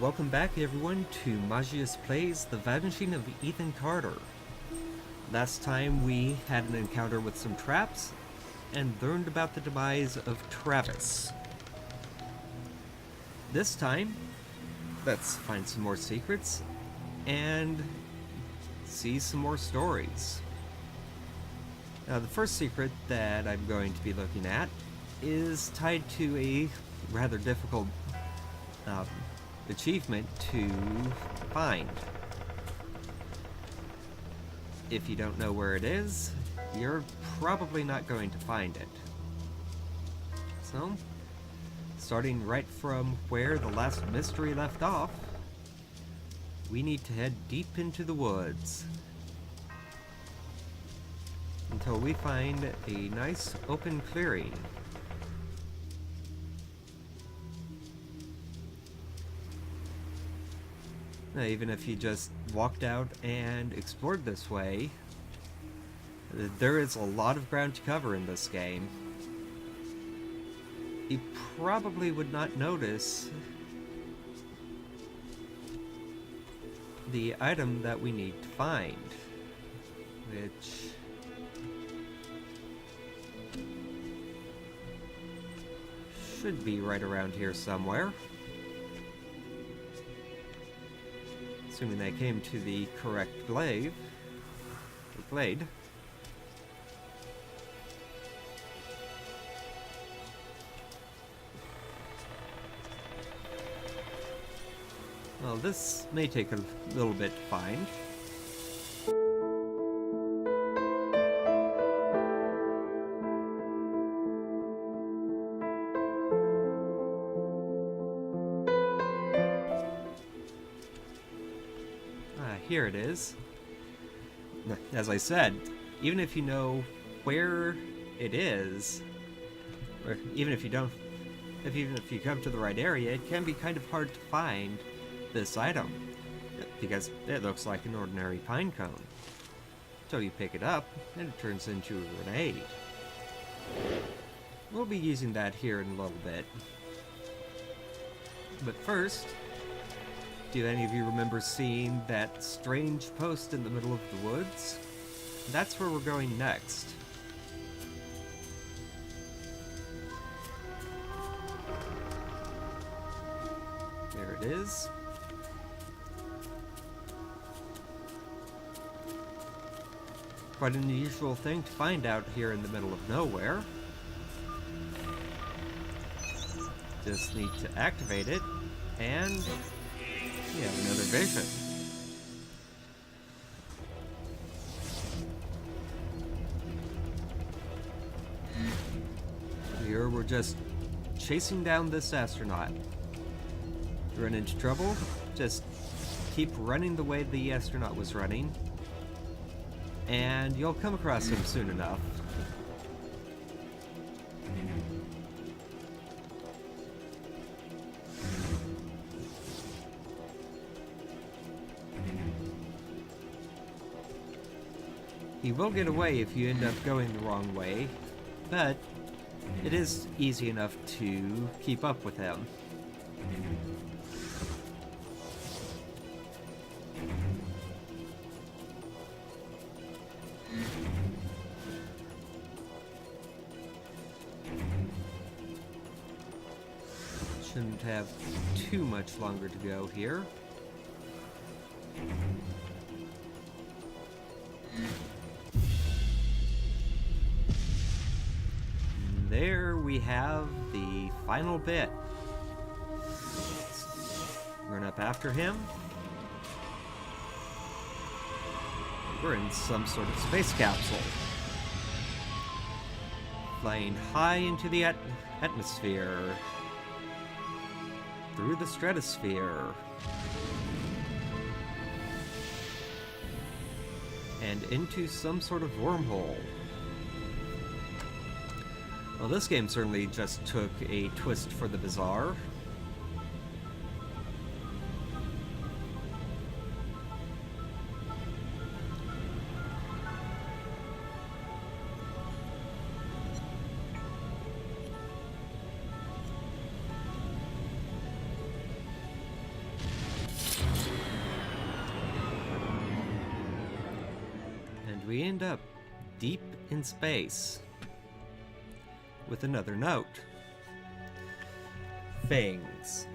Welcome back everyone to Magius Plays The Vanishing of Ethan Carter. Last time we had an encounter with some traps and learned about the demise of Travis. This time, let's find some more secrets and see some more stories. Now, the first secret that I'm going to be looking at is tied to a rather difficult achievement to find. If you don't know where it is, you're probably not going to find it. So, starting right from where the last mystery left off, we need to head deep into the woods until we find a nice open clearing. Now, even if you just walked out and explored this way, there is a lot of ground to cover in this game. You probably would not notice the item that we need to find, which should be right around here somewhere. Assuming I came to the correct glade. Well, this may take a little bit to find. Here it is. As I said, even if you know where it is, or even if you don't, even if you come to the right area, it can be kind of hard to find this item, because it looks like an ordinary pine cone. So you pick it up, and it turns into a grenade. We'll be using that here in a little bit. But first, do any of you remember seeing that strange post in the middle of the woods? That's where we're going next. There it is. Quite an unusual thing to find out here in the middle of nowhere. Just need to activate it, and we have another vision. Here we're just chasing down this astronaut. If you run into trouble, just keep running the way the astronaut was running, and you'll come across him soon enough. He will get away if you end up going the wrong way, but it is easy enough to keep up with him. Shouldn't have too much longer to go here. There we have the final bit. Let's run up after him. We're in some sort of space capsule, flying high into the atmosphere, through the stratosphere, and into some sort of wormhole. Well, this game certainly just took a twist for the bizarre. we end up deep in space with another note. Fangs.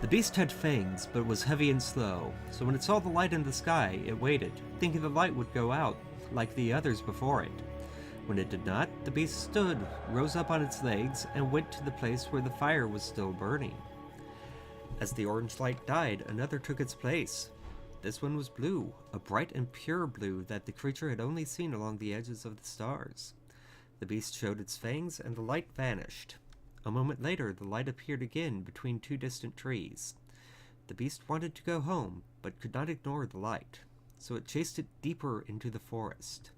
The beast had fangs, but was heavy and slow, so when it saw the light in the sky, it waited, thinking the light would go out, like the others before it. When it did not, the beast stood, rose up on its legs, and went to the place where the fire was still burning. As the orange light died, another took its place. This one was blue, a bright and pure blue that the creature had only seen along the edges of the stars. The beast showed its fangs, and the light vanished. A moment later, the light appeared again between two distant trees. The beast wanted to go home, but could not ignore the light, so it chased it deeper into the forest.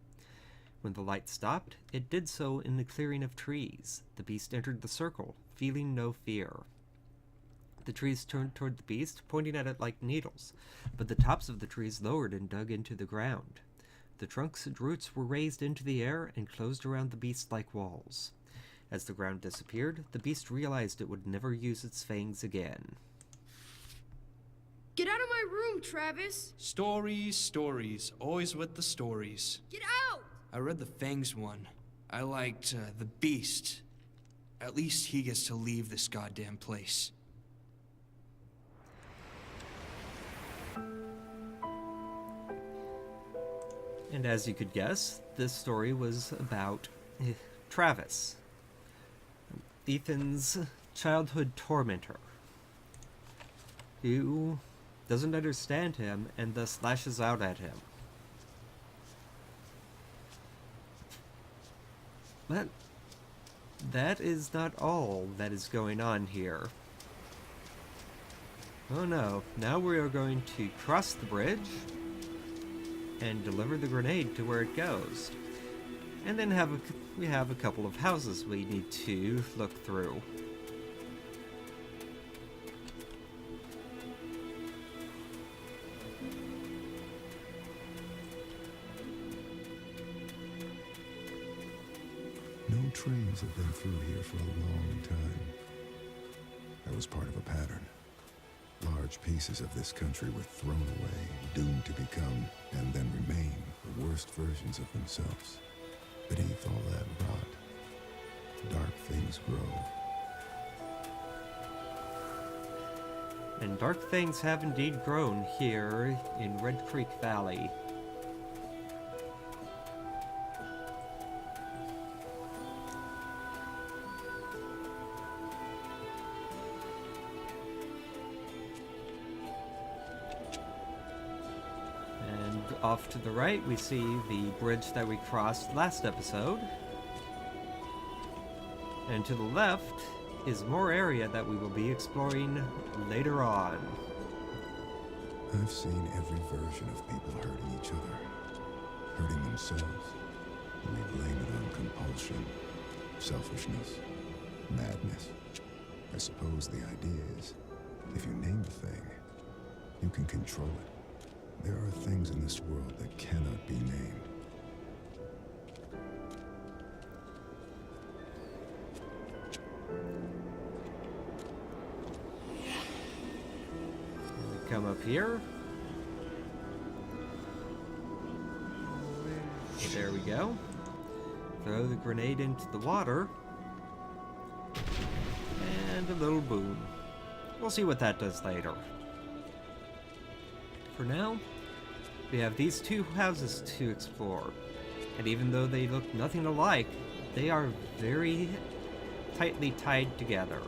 When the light stopped, it did so in the clearing of trees. The beast entered the circle, feeling no fear. The trees turned toward the beast, pointing at it like needles, but the tops of the trees lowered and dug into the ground. The trunks and roots were raised into the air and closed around the beast like walls. As the ground disappeared, the beast realized it would never use its fangs again. Get out of my room, Travis! Stories, stories. Always with the stories. Get out! I read the Fangs one. I liked the Beast. At least he gets to leave this goddamn place. And as you could guess, this story was about Travis, Ethan's childhood tormentor, who doesn't understand him and thus lashes out at him. But that is not all that is going on here. Oh no, now we are going to cross the bridge and deliver the grenade to where it goes. And then we have a couple of houses we need to look through. No trains have been through here for a long time. That was part of a pattern. Large pieces of this country were thrown away, doomed to become, and then remain, the worst versions of themselves. Beneath all that rot, dark things grow. And dark things have indeed grown here in Red Creek Valley. Off to the right, we see the bridge that we crossed last episode. And to the left is more area that we will be exploring later on. I've seen every version of people hurting each other, hurting themselves. We blame it on compulsion, selfishness, madness. I suppose the idea is, if you name the thing, you can control it. There are things in this world that cannot be named. Come up here. There we go. Throw the grenade into the water. And a little boom. We'll see what that does later. For now, we have these two houses to explore, and even though they look nothing alike, they are very tightly tied together.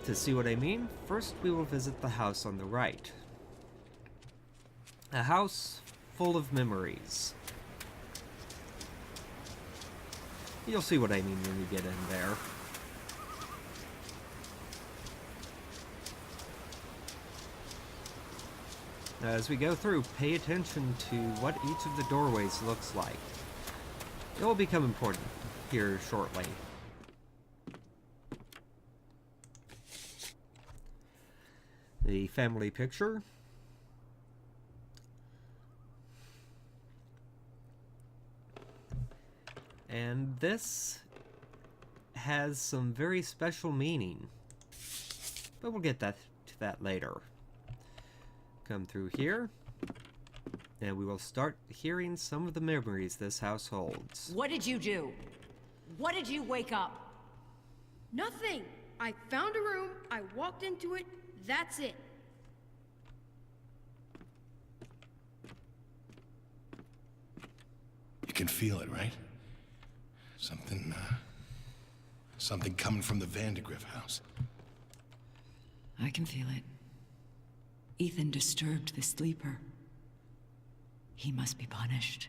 To see what I mean, first we will visit the house on the right. A house full of memories. You'll see what I mean when we get in there. As we go through, pay attention to what each of the doorways looks like. It will become important here shortly. The family picture. And this has some very special meaning. But we'll get to that later. Come through here. and we will start hearing some of the memories this house holds. What did you do? What did you wake up? Nothing. I found a room, I walked into it, that's it. You can feel it, right? Something coming from the Vandergrift house. I can feel it. Ethan disturbed the sleeper. He must be punished.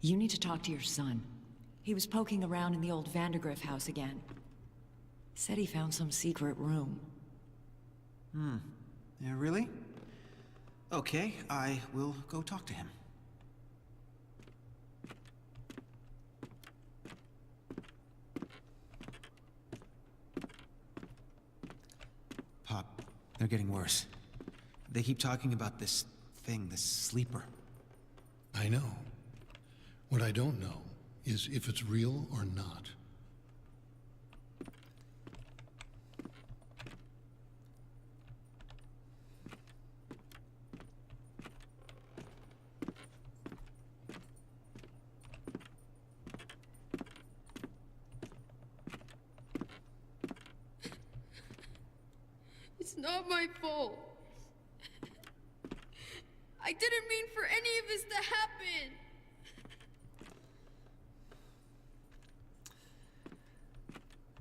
You need to talk to your son. He was poking around in the old Vandergrift house again. Said he found some secret room. Yeah, really? Okay, I will go talk to him. Pop, they're getting worse. They keep talking about this thing, this sleeper. I know. What I don't know is if it's real or not. It's not my fault. I didn't mean for any of this to happen.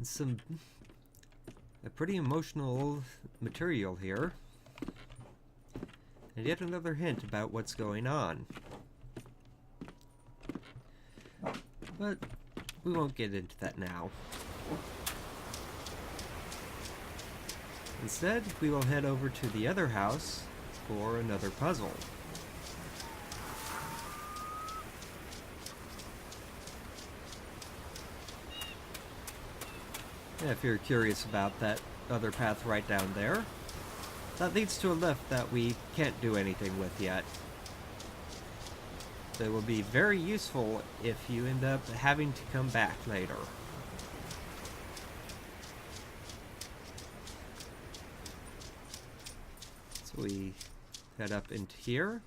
Some pretty emotional material here. And yet another hint about what's going on. But we won't get into that now. Instead, we will head over to the other house for another puzzle. If you're curious about that other path right down there, that leads to a lift that we can't do anything with yet. That will be very useful if you end up having to come back later. So we head up into here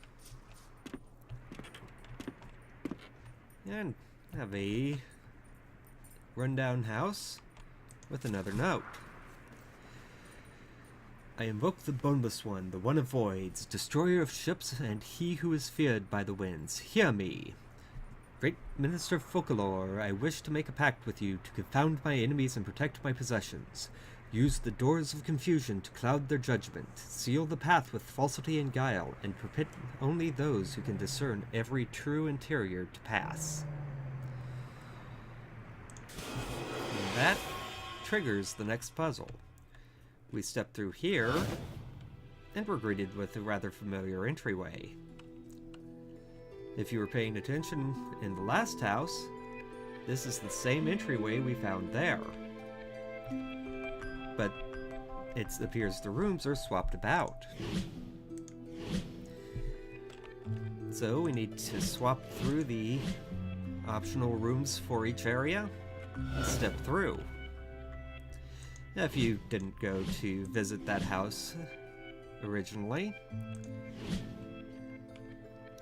and have a rundown house with another note. I invoke the Boneless One, the One of Voids, destroyer of ships, and he who is feared by the winds. Hear me. Great Minister Folklore, I wish to make a pact with you to confound my enemies and protect my possessions. Use the doors of confusion to cloud their judgment. Seal the path with falsity and guile, and permit only those who can discern every true interior to pass. And that triggers the next puzzle. We step through here, and we're greeted with a rather familiar entryway. If you were paying attention in the last house, this is the same entryway we found there. But it appears the rooms are swapped about. So we need to swap through the optional rooms for each area and step through. If you didn't go to visit that house originally,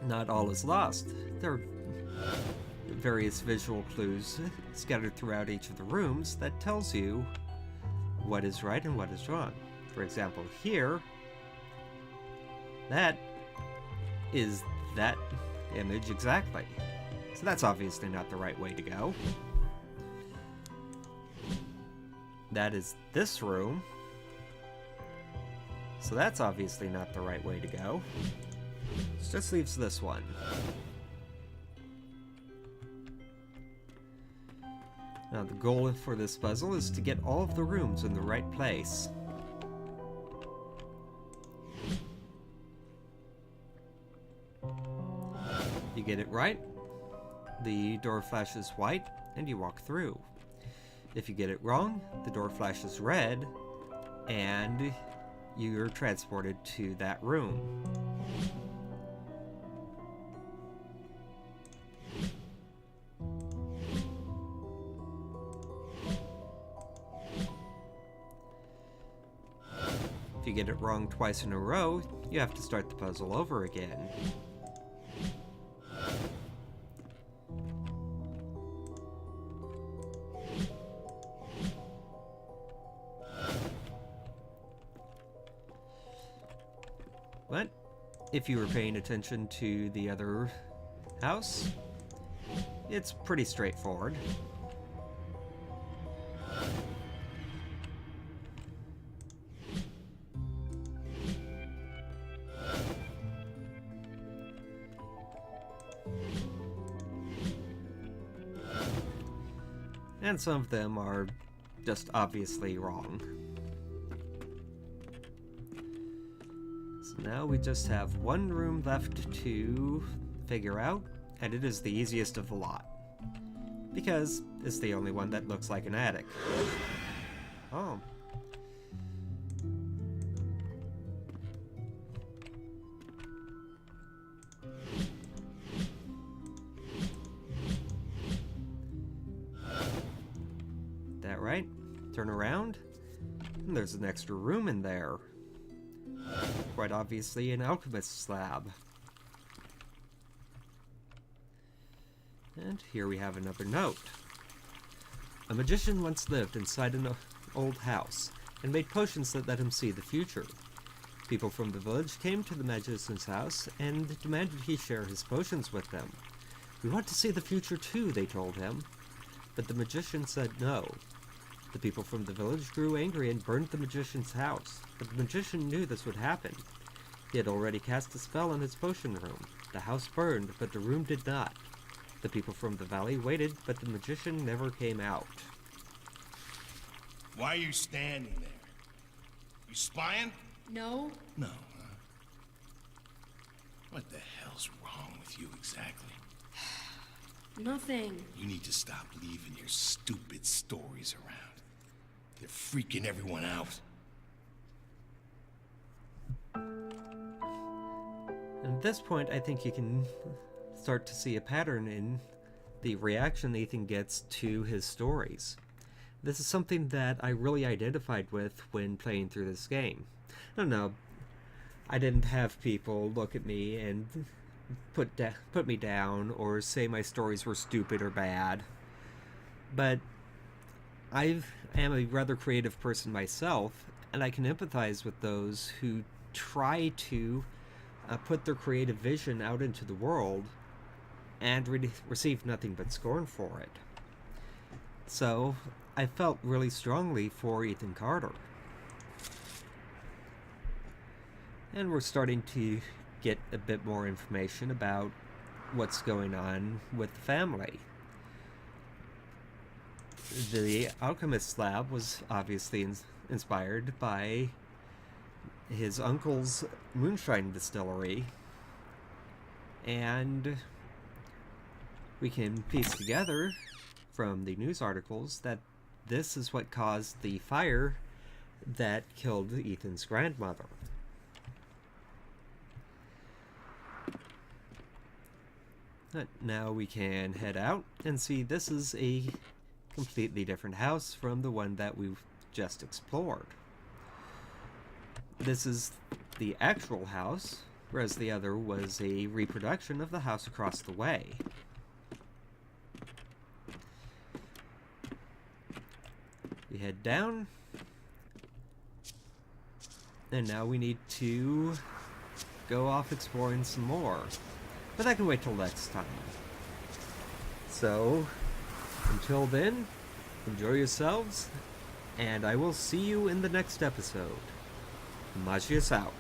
not all is lost. There are various visual clues scattered throughout each of the rooms that tells you what is right and what is wrong. For example, here, that is that image exactly. So that's obviously not the right way to go. That is this room. So that's obviously not the right way to go. This just leaves this one. Now the goal for this puzzle is to get all of the rooms in the right place. You get it right, the door flashes white, and you walk through. If you get it wrong, the door flashes red, and you're transported to that room. If you get it wrong twice in a row, you have to start the puzzle over again. But if you were paying attention to the other house, it's pretty straightforward. And some of them are just obviously wrong. So now we just have one room left to figure out, and it is the easiest of the lot. Because it's the only one that looks like an attic. Oh. That right? Turn around, and there's an extra room in there. Quite obviously an alchemist's lab. And here we have another note. A magician once lived inside an old house and made potions that let him see the future. People from the village came to the magician's house and demanded he share his potions with them. We want to see the future too, they told him. But the magician said no. The people from the village grew angry and burned the magician's house, but the magician knew this would happen. He had already cast a spell on his potion room. The house burned, but the room did not. The people from the valley waited, but the magician never came out. Why are you standing there? You spying? No. No, huh? What the hell's wrong with you exactly? Nothing. You need to stop leaving your stupid stories around. They're freaking everyone out. At this point, I think you can start to see a pattern in the reaction Ethan gets to his stories. This is something that I really identified with when playing through this game. I don't know, I didn't have people look at me and put me down or say my stories were stupid or bad, but I am a rather creative person myself, and I can empathize with those who try to put their creative vision out into the world and receive nothing but scorn for it. So I felt really strongly for Ethan Carter. And we're starting to get a bit more information about what's going on with the family. The alchemist's lab was obviously inspired by his uncle's moonshine distillery, and we can piece together from the news articles that this is what caused the fire that killed Ethan's grandmother. But now we can head out and see this is a completely different house from the one that we've just explored. This is the actual house, whereas the other was a reproduction of the house across the way. We head down, and now we need to go off exploring some more, but that can wait till next time. So, until then, enjoy yourselves, and I will see you in the next episode. Magius out.